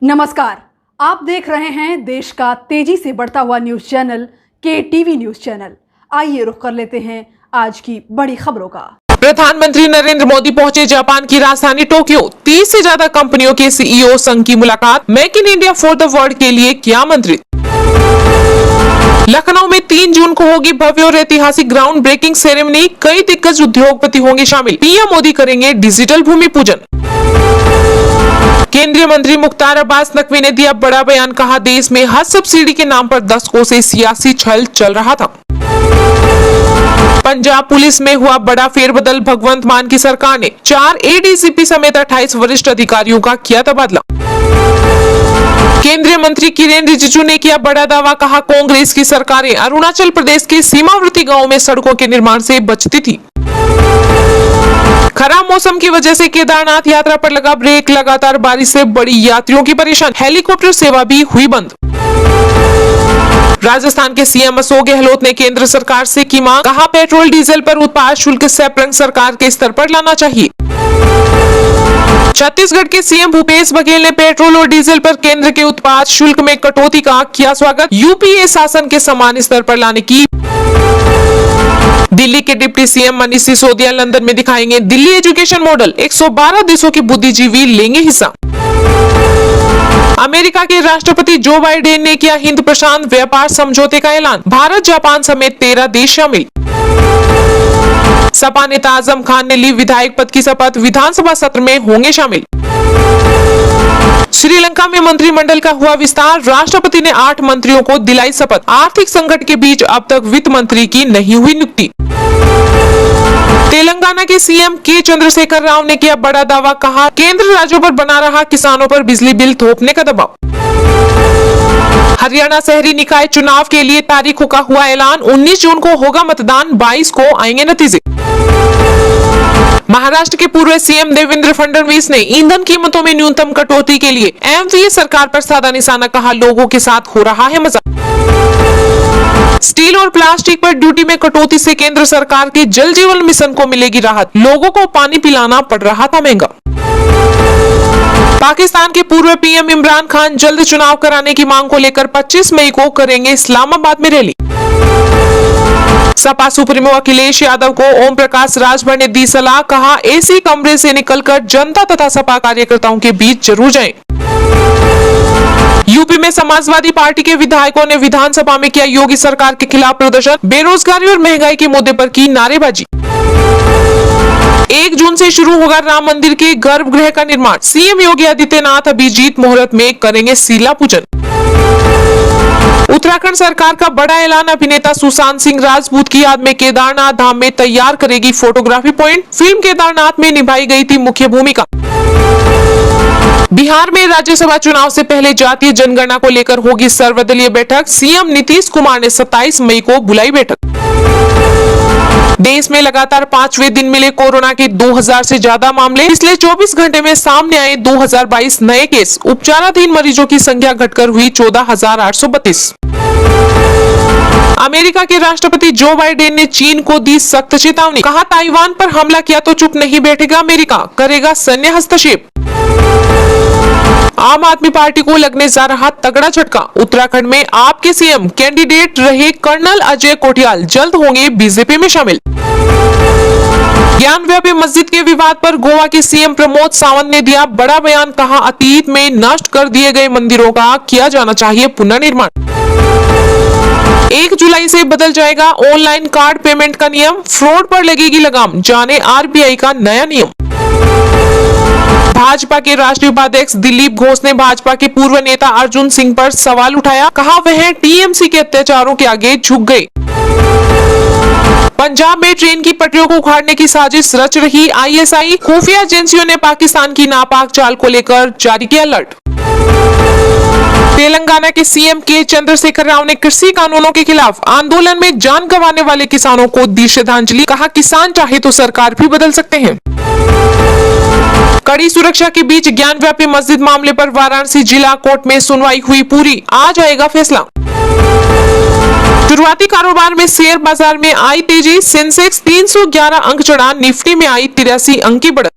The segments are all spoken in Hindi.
नमस्कार, आप देख रहे हैं देश का तेजी से बढ़ता हुआ news channel KTV news channel. आइए रुख कर लेते हैं आज की बड़ी खबरों का। प्रधानमंत्री नरेंद्र मोदी पहुंचे जापान की राजधानी टोक्यो। 30 से ज्यादा कंपनियों के CEO संघ की मुलाकात। Make in India for the world के लिए किया आमंत्रित। लखनऊ में 3 जून को होगी भव्य और ऐतिहासिक ग्राउंड ब्रेकिंग सेरेमनी। कई दिग्गज उद्योगपति होंगे शामिल। पीएम मोदी करेंगे डिजिटल भूमि पूजन। केंद्रीय मंत्री मुख्तार अब्बास नकवी ने दिया बड़ा बयान। कहा, देश में हज सब्सिडी के नाम पर दशकों से सियासी छल चल रहा था। पंजाब पुलिस में हुआ बड़ा फेरबदल। भगवंत मान की सरकार ने 4 ADCP समेत 28 वरिष्ठ अधिकारियों का किया तबादला। केंद्रीय मंत्री किरेन रिजिजू ने किया बड़ा दावा। कहा, कांग्रेस की सरकारें अरुणाचल प्रदेश के सीमावर्ती गांवों में सड़कों के निर्माण से बचती थी। खराब मौसम की वजह से केदारनाथ यात्रा पर लगा ब्रेक। लगातार बारिश से बड़ी यात्रियों की परेशानी। हेलीकॉप्टर सेवा भी हुई बंद। राजस्थान के CM अशोक गहलोत ने केंद्र सरकार से की मांग। कहा, पेट्रोल डीजल पर उत्पाद शुल्क सैपरंग सरकार के स्तर पर लाना चाहिए। छत्तीसगढ़ के CM भूपेश बघेल ने पेट्रोल और डीजल पर केंद्र के उत्पाद शुल्क में कटौती का किया स्वागत। UPA शासन के समान स्तर पर लाने की। दिल्ली के deputy CM Manish Sisodia London में दिखाएंगे दिल्ली एजुकेशन मॉडल। 112 देशों के बुद्धिजीवी लेंगे हिस्सा। अमेरिका के राष्ट्रपति जो बाइडेन ने किया हिंद प्रशांत व्यापार समझौते का ऐलान। भारत, जापान समेत 13 देश शामिल। सपा नेता आजम खान ने ली विधायक पद की शपथ। विधानसभा सत्र में होंगे शामिल। श्रीलंका में मंत्रिमंडल का हुआ विस्तार। राष्ट्रपति ने 8 मंत्रियों को दिलाई शपथ। आर्थिक संकट के बीच अब तक वित्त मंत्री की नहीं हुई नियुक्ति। तेलंगाना के CM के चंद्रशेखर राव ने किया बड़ा दावा। कहा, केंद्र राज्यों पर बना रहा किसानों पर बिजली बिल थोपने का दबाव। हरियाणा शहरी निकाय चुनाव के लिए तारीखों का हुआ ऐलान। 19 जून को होगा मतदान, 22 को आएंगे नतीजे। महाराष्ट्र के पूर्व CM देवेंद्र फडणवीस ने ईंधन कीमतों में न्यूनतम कटौती के लिए MVA सरकार पर साधा निशाना। कहा, लोगों के साथ हो रहा है मजाक। स्टील और प्लास्टिक पर ड्यूटी में कटौती से केंद्र सरकार के जल जीवन मिशन को मिलेगी राहत। लोगों को पानी पिलाना पड़ रहा था महंगा। पाकिस्तान के पूर्व PM इमरान खान जल्द चुनाव कराने की मांग को लेकर 25 मई को करेंगे इस्लामाबाद में रैली। सपा सुप्रीमो अखिलेश यादव को ओम प्रकाश राजभर ने दी सलाह। कहा, AC कमरे से निकलकर जनता तथा सपा कार्यकर्ताओं के बीच जरूर जाएं। यूपी में समाजवादी पार्टी के विधायकों ने विधानसभा में किया योगी सरकार के खिलाफ प्रदर्शन। बेरोजगारी और महंगाई के मुद्दे पर की नारेबाजी। 1 जून से शुरू होगा राम मंदिर के गर्भगृह का निर्माण। CM योगी आदित्यनाथ अभिजीत मुहूर्त में करेंगे शिला पूजन। उत्तराखंड सरकार का बड़ा ऐलान। अभिनेता सुशांत सिंह राजपूत की याद में केदारनाथ धाम में तैयार करेगी फोटोग्राफी पॉइंट। फिल्म केदारनाथ में निभाई गई थी मुख्य भूमिका। बिहार में राज्यसभा चुनाव से पहले जातीय जनगणना को लेकर होगी सर्वदलीय बैठक। CM नीतीश कुमार ने 27 मई को बुलाई बैठक। देश में लगातार 5वें दिन मिले कोरोना के 2000 से ज्यादा मामले। पिछले 24 घंटे में सामने आए 2022 नए केस। उपचाराधीन मरीजों की संख्या घटकर हुई 14,832। अमेरिका के राष्ट्रपति जो बाइडेन ने चीन को दी सख्त चेतावनी। कहा, ताइवान पर हमला किया तो चुप नहीं बैठेगा अमेरिका, करेगा सैन्य हस्तक्षेप। आम आदमी पार्टी को लगने जा रहा तगड़ा झटका। उत्तराखंड में आप के CM कैंडिडेट रहे कर्नल अजय कोटियाल जल्द होंगे बीजेपी में शामिल। ज्ञानव्यापी मस्जिद के विवाद पर गोवा के CM प्रमोद सावंत ने दिया बड़ा बयान। कहा, अतीत में नष्ट कर दिए गए मंदिरों का किया जाना चाहिए पुनर्निर्माण। 1 जुलाई से बदल जाएगा ऑनलाइन कार्ड पेमेंट का नियम। फ्रॉड पर लगेगी लगाम। जाने RBI का नया नियम। भाजपा के राष्ट्रीय उपाध्यक्ष दिलीप घोष ने भाजपा के पूर्व नेता अर्जुन सिंह पर सवाल उठाया। कहा, वह TMC के अत्याचारों के आगे झुक गए। पंजाब में ट्रेन की पटरियों को उखाड़ने की साजिश रच रही ISI। खुफिया एजेंसियों ने पाकिस्तान की नापाक चाल को लेकर जारी किया अलर्ट। तेलंगाना के CM के चंद्रशेखर राव ने कृषि कानूनों के खिलाफ आंदोलन में जान गंवाने वाले किसानों को दी श्रद्धांजलि। कहा, किसान चाहे तो सरकार भी बदल सकते हैं। कड़ी सुरक्षा के बीच ज्ञानव्यापी मस्जिद मामले पर वाराणसी जिला कोर्ट में सुनवाई हुई पूरी। आज आएगा फैसला। शुरुआती कारोबार में शेयर बाजार में आई तेजी। सेंसेक्स 311 अंक चढ़ा। निफ्टी में आई 83 अंक की बढ़त।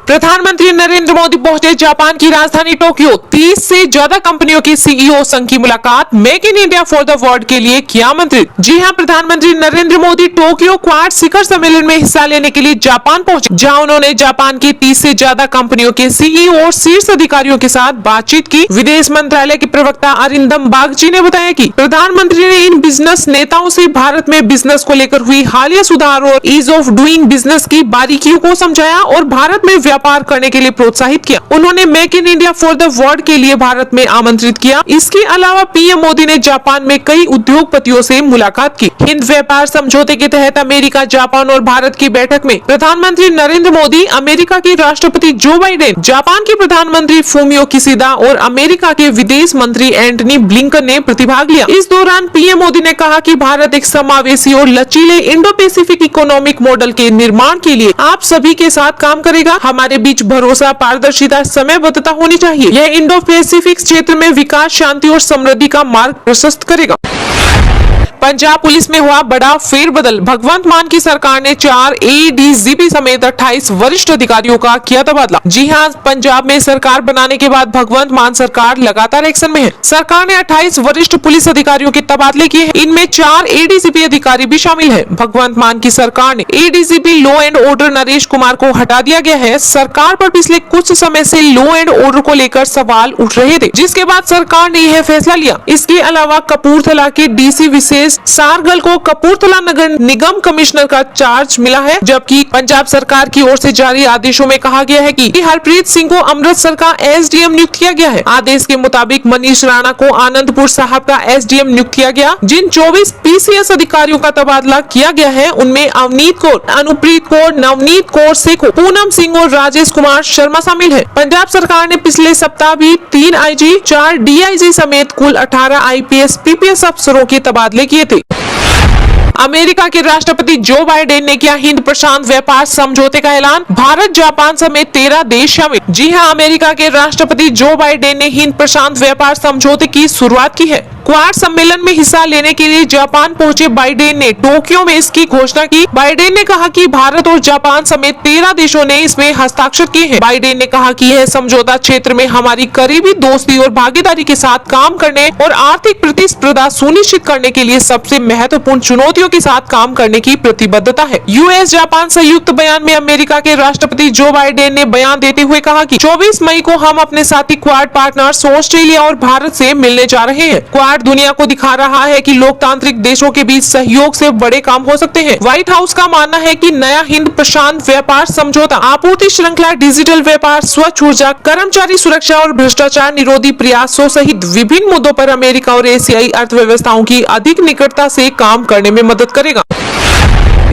प्रधानमंत्री नरेंद्र मोदी पहुंचे जापान की राजधानी टोक्यो। 30 से ज्यादा कंपनियों के सीईओ संघ की मुलाकात, make in India for the world के लिए किया आमंत्रित। जी हां, प्रधानमंत्री नरेंद्र मोदी टोक्यो क्वाड शिखर सम्मेलन में हिस्सा लेने के लिए जापान पहुंचे, जहां उन्होंने जापान की 30 से ज्यादा कंपनियों के सीईओ और शीर्ष अधिकारियों के साथ बातचीत की। विदेश मंत्रालय के प्रवक्ता अरिंदम बागची ने बताया कि प्रधानमंत्री ने इन बिजनेस नेताओं से भारत में बिजनेस को लेकर हुई हालिया सुधार और ईज ऑफ डूइंग बिजनेस की बारीकियों को समझाया और भारत में व्यापार करने के लिए प्रोत्साहित किया। उन्होंने make in India for the world के लिए भारत में आमंत्रित किया। इसके अलावा पीएम मोदी ने जापान में कई उद्योगपतियों से मुलाकात की। हिंद व्यापार समझौते के तहत अमेरिका, जापान और भारत की बैठक में प्रधानमंत्री नरेंद्र मोदी, अमेरिका के राष्ट्रपति जो बाइडेन, जापान के प्रधानमंत्री फूमियो किशिदा और अमेरिका के विदेश मंत्री एंटनी ब्लिंकन ने प्रतिभाग लिया। इस दौरान पीएम मोदी ने कहा कि भारत एक समावेशी और लचीले इंडो पैसिफिक इकोनॉमिक मॉडल के निर्माण के लिए आप सभी के साथ काम करेगा। हमारे बीच भरोसा, पारदर्शिता, समयबद्धता होनी चाहिए। यह इंडो पैसिफिक क्षेत्र में विकास, शांति और समृद्धि का मार्ग प्रशस्त करेगा। पंजाब पुलिस में हुआ बड़ा फेरबदल। भगवंत मान की सरकार ने 4 एडीजीपी समेत 28 वरिष्ठ अधिकारियों का किया तबादला। जी हां, पंजाब में सरकार बनाने के बाद भगवंत मान सरकार लगातार एक्शन में है। सरकार ने 28 वरिष्ठ पुलिस अधिकारियों के तबादले किए हैं। इनमें 4 एडीजीपी अधिकारी भी शामिल है। भगवंत मान की सरकार ने ADGP law and order Naresh Kumar को हटा दिया गया है। सरकार पर पिछले कुछ समय से लॉ एंड ऑर्डर को लेकर सवाल उठ रहे थे, जिसके बाद सरकार ने यह फैसला लिया। इसके अलावा कपूरथला के डीसी विशेष सारगल को कपूरथला नगर निगम कमिश्नर का चार्ज मिला है, जबकि पंजाब सरकार की ओर से जारी आदेशों में कहा गया है कि हरप्रीत सिंह को अमृतसर का एसडीएम नियुक्त किया गया है। आदेश के मुताबिक मनीष राणा को आनंदपुर साहब का एसडीएम नियुक्त किया गया। जिन 24 पीसीएस अधिकारियों का तबादला किया गया है, उनमें अवनीत कौर, अनुप्रीत कौर, नवनीत कौर सेखो, पूनम सिंह और राजेश कुमार शर्मा शामिल है। पंजाब सरकार ने पिछले सप्ताह भी 3 आईजी, 4 डीआईजी समेत कुल 18 आईपीएस, पीपीएस अफसरों के तबादले किए थे। अमेरिका के राष्ट्रपति जो बाइडेन ने किया हिंद प्रशांत व्यापार समझौते का ऐलान। भारत, जापान समेत 13 देश शामिल। जी हां, अमेरिका के राष्ट्रपति जो बाइडेन ने हिंद प्रशांत व्यापार समझौते की शुरुआत की है। क्वाड सम्मेलन में हिस्सा लेने के लिए जापान पहुंचे बाइडेन ने टोक्यो में इसकी घोषणा की। बाइडेन ने कहा कि भारत और जापान समेत 13 देशों ने इसमें हस्ताक्षर किए हैं। बाइडेन ने कहा कि यह समझौता क्षेत्र में हमारी करीबी दोस्ती और भागीदारी के साथ काम करने और आर्थिक प्रतिस्पर्धा सुनिश्चित करने के लिए सबसे महत्वपूर्ण चुनौतियों के साथ काम करने की प्रतिबद्धता है। यूएस जापान संयुक्त बयान में अमेरिका के राष्ट्रपति जो बाइडेन ने बयान देते हुए कहा कि 24 मई को हम अपने साथी क्वाड पार्टनर्स ऑस्ट्रेलिया और भारत से मिलने जा रहे हैं। क्वाड दुनिया को दिखा रहा है कि लोकतांत्रिक देशों के बीच सहयोग से बड़े काम हो सकते हैं। व्हाइट हाउस का मानना है कि नया हिंद प्रशांत व्यापार समझौता आपूर्ति श्रृंखला, डिजिटल व्यापार, स्वच्छ ऊर्जा, कर्मचारी सुरक्षा और भ्रष्टाचार निरोधी प्रयासों सहित विभिन्न मुद्दों पर अमेरिका और एशियाई अर्थव्यवस्थाओं की अधिक निकटता से काम करने में मदद करेगा।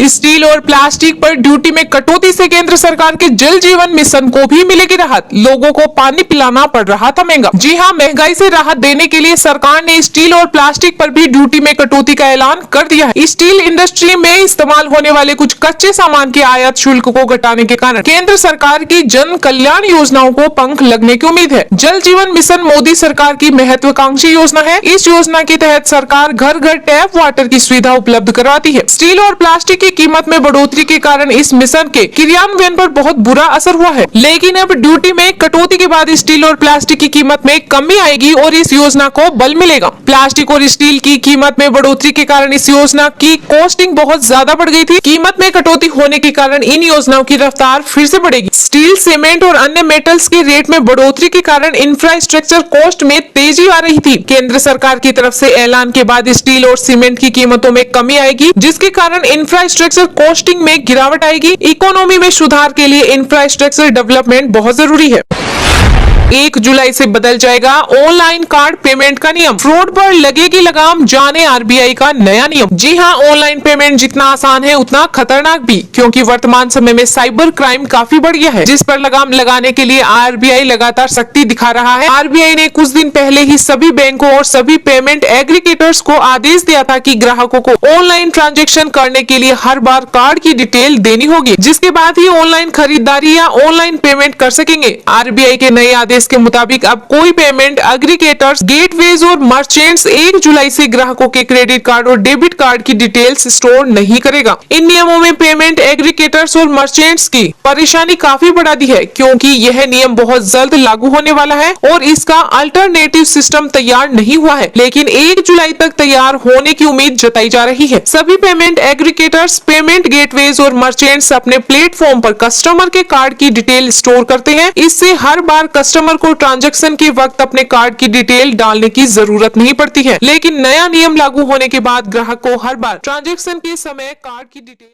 स्टील और प्लास्टिक पर ड्यूटी में कटौती से केंद्र सरकार के जल जीवन मिशन को भी मिलेगी राहत। लोगों को पानी पिलाना पड़ रहा था महंगा। जी हां, महंगाई से राहत देने के लिए सरकार ने स्टील और प्लास्टिक पर भी ड्यूटी में कटौती का ऐलान कर दिया है। स्टील इंडस्ट्री में इस्तेमाल होने वाले कुछ कच्चे सामान के आयात शुल्क को घटाने के कारण केंद्र सरकार की जन कल्याण योजनाओं को पंख लगने की उम्मीद है। जल जीवन मिशन मोदी सरकार की महत्वाकांक्षी योजना है। इस योजना के तहत सरकार घर घर टैप वाटर की सुविधा उपलब्ध करवाती है। स्टील और प्लास्टिक कीमत में बढ़ोतरी के कारण इस मिशन के क्रियान्वयन पर बहुत बुरा असर हुआ है, लेकिन अब ड्यूटी में कटौती के बाद स्टील और प्लास्टिक की कीमत में कमी आएगी और इस योजना को बल मिलेगा। प्लास्टिक और स्टील की कीमत में बढ़ोतरी के कारण इस योजना की कॉस्टिंग बहुत ज्यादा बढ़ गई थी। कीमत में कटौती होने के कारण इन योजनाओं की रफ्तार फिर से बढ़ेगी। स्टील, सीमेंट और अन्य मेटल्स के रेट में बढ़ोतरी के कारण इंफ्रास्ट्रक्चर कॉस्ट में तेजी आ रही थी। केंद्र सरकार की तरफ से ऐलान के बाद स्टील और सीमेंट की कीमतों में कमी आएगी, जिसके कारण इंफ्रास्ट्रक्चर कॉस्टिंग में गिरावट आएगी। इकोनॉमी में सुधार के लिए इंफ्रास्ट्रक्चर डेवलपमेंट बहुत जरूरी है। 1 जुलाई से बदल जाएगा ऑनलाइन कार्ड पेमेंट का नियम। फ्रॉड पर लगेगी लगाम, जाने आरबीआई का नया नियम। जी हां, ऑनलाइन पेमेंट जितना आसान है उतना खतरनाक भी, क्योंकि वर्तमान समय में साइबर क्राइम काफी बढ़ गया है, जिस पर लगाम लगाने के लिए आरबीआई लगातार सख्ती दिखा रहा है। आरबीआई ने कुछ दिन पहले ही सभी बैंकों और सभी पेमेंट एग्रीगेटर्स को आदेश दिया था कि ग्राहकों को ऑनलाइन ट्रांजेक्शन करने के लिए हर बार कार्ड की डिटेल देनी होगी, जिसके बाद ही ऑनलाइन खरीदारी या ऑनलाइन पेमेंट कर सकेंगे। आरबीआई के नए आदेश आदेश के मुताबिक अब कोई पेमेंट एग्रीगेटर्स, गेटवेज और मर्चेंट्स 1 जुलाई से ग्राहकों के क्रेडिट कार्ड और डेबिट कार्ड की डिटेल्स स्टोर नहीं करेगा। इन नियमों में पेमेंट एग्रीगेटर्स और मर्चेंट्स की परेशानी काफी बढ़ा दी है, क्योंकि यह नियम बहुत जल्द लागू होने वाला है और इसका अल्टरनेटिव सिस्टम तैयार नहीं हुआ है, लेकिन 1 जुलाई तक तैयार होने की उम्मीद जताई जा रही है। सभी पेमेंट एग्रीगेटर्स, पेमेंट गेटवेज और मर्चेंट्स अपने प्लेटफॉर्म पर कस्टमर के कार्ड की डिटेल स्टोर करते हैं। इससे हर बार कस्टमर को ट्रांजैक्शन के वक्त अपने कार्ड की डिटेल डालने की जरूरत नहीं पड़ती है। लेकिन नया नियम लागू होने के बाद ग्राहक को हर बार ट्रांजैक्शन के समय कार्ड की डिटेल